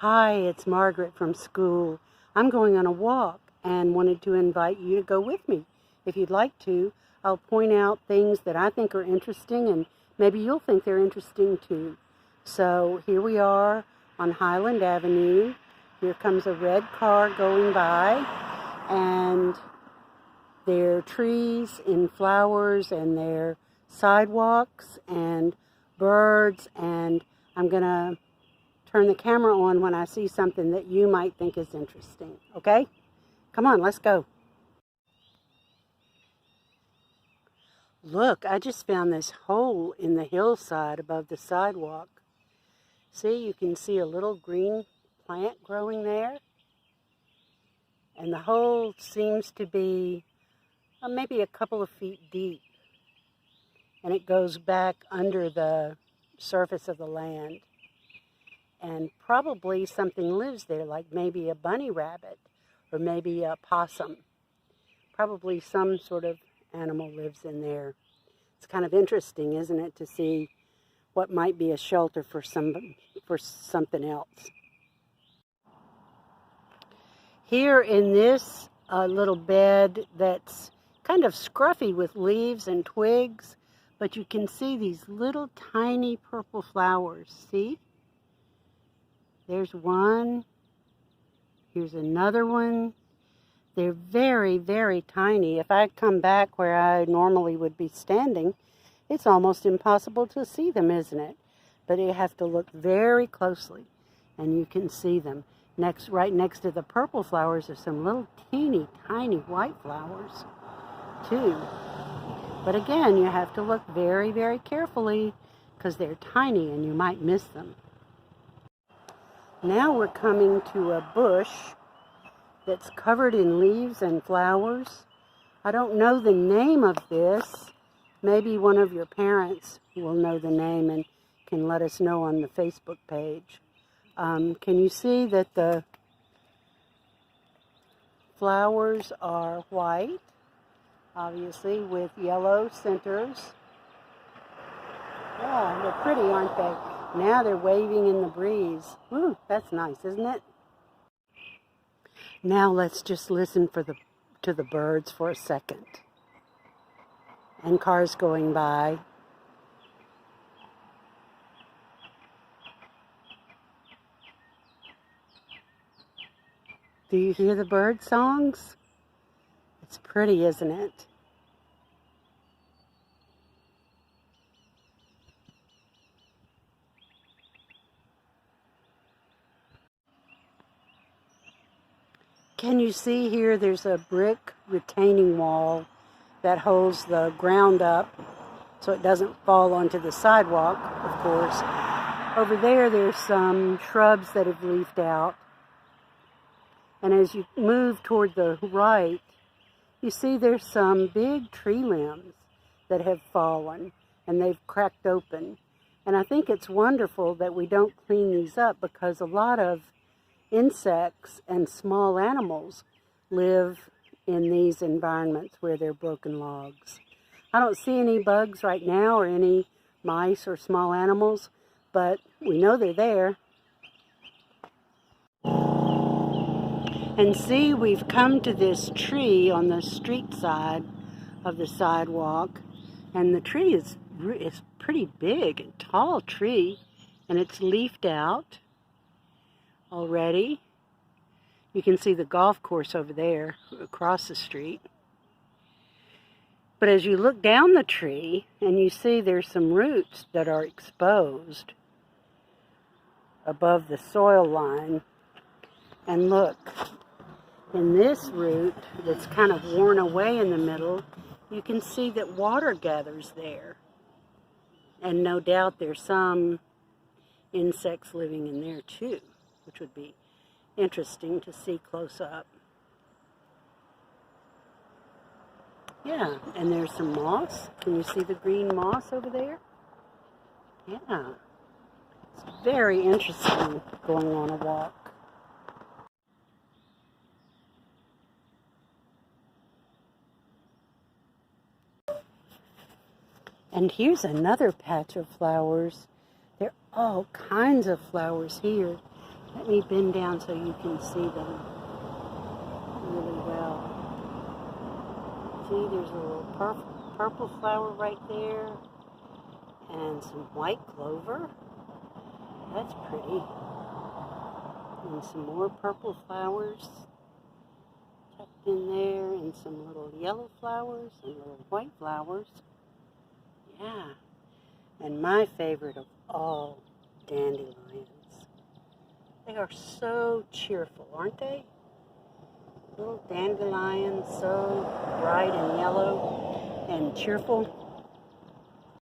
Hi, it's Margaret from school. I'm going on a walk and wanted to invite you to go with me. If you'd like to, I'll point out things that I think are interesting and maybe you'll think they're interesting too. So here we are on Highland Avenue. Here comes a red car going by and there are trees and flowers and there are sidewalks and birds, and I'm going to turn the camera on when I see something that you might think is interesting, okay? Come on, let's go. Look, I just found this hole in the hillside above the sidewalk. See, you can see a little green plant growing there. And the hole seems to be maybe a couple of feet deep. And it goes back under the surface of the land. And probably something lives there, like maybe a bunny rabbit or maybe a possum. Probably some sort of animal lives in there. It's kind of interesting, isn't it, to see what might be a shelter for something else. Here in this little bed that's kind of scruffy with leaves and twigs, but you can see these little tiny purple flowers, see? There's one. Here's another one. They're very, very tiny. If I come back where I normally would be standing, it's almost impossible to see them, isn't it? But you have to look very closely, and you can see them. Right next to the purple flowers are some little teeny, tiny white flowers, too. But again, you have to look very, very carefully because they're tiny and you might miss them. Now we're coming to a bush that's covered in leaves and flowers. I don't know the name of this. Maybe one of your parents will know the name and can let us know on the Facebook page. Can you see that the flowers are white, obviously, with yellow centers? Yeah, they're pretty, aren't they? Now they're waving in the breeze. Ooh, that's nice, isn't it? Now let's just listen to the birds for a second. And cars going by. Do you hear the bird songs? It's pretty, isn't it? Can you see here there's a brick retaining wall that holds the ground up so it doesn't fall onto the sidewalk, of course. Over there's some shrubs that have leafed out. And as you move toward the right, you see there's some big tree limbs that have fallen and they've cracked open. And I think it's wonderful that we don't clean these up because a lot of insects and small animals live in these environments where they're broken logs. I don't see any bugs right now or any mice or small animals, but we know they're there. And see, we've come to this tree on the street side of the sidewalk, and the tree is pretty big and tall tree, and it's leafed out already. You can see the golf course over there across the street. But as you look down the tree and you see there's some roots that are exposed above the soil line, and look, in this root that's kind of worn away in the middle, you can see that water gathers there. And no doubt there's some insects living in there too, which would be interesting to see close up. Yeah, and there's some moss. Can you see the green moss over there? Yeah, it's very interesting going on a walk. And here's another patch of flowers. There are all kinds of flowers here. Let me bend down so you can see them really well. See, there's a little purple flower right there. And some white clover. That's pretty. And some more purple flowers tucked in there, and some little yellow flowers and little white flowers. Yeah. And my favorite of all, dandelions. They are so cheerful, aren't they? Little dandelions, so bright and yellow and cheerful.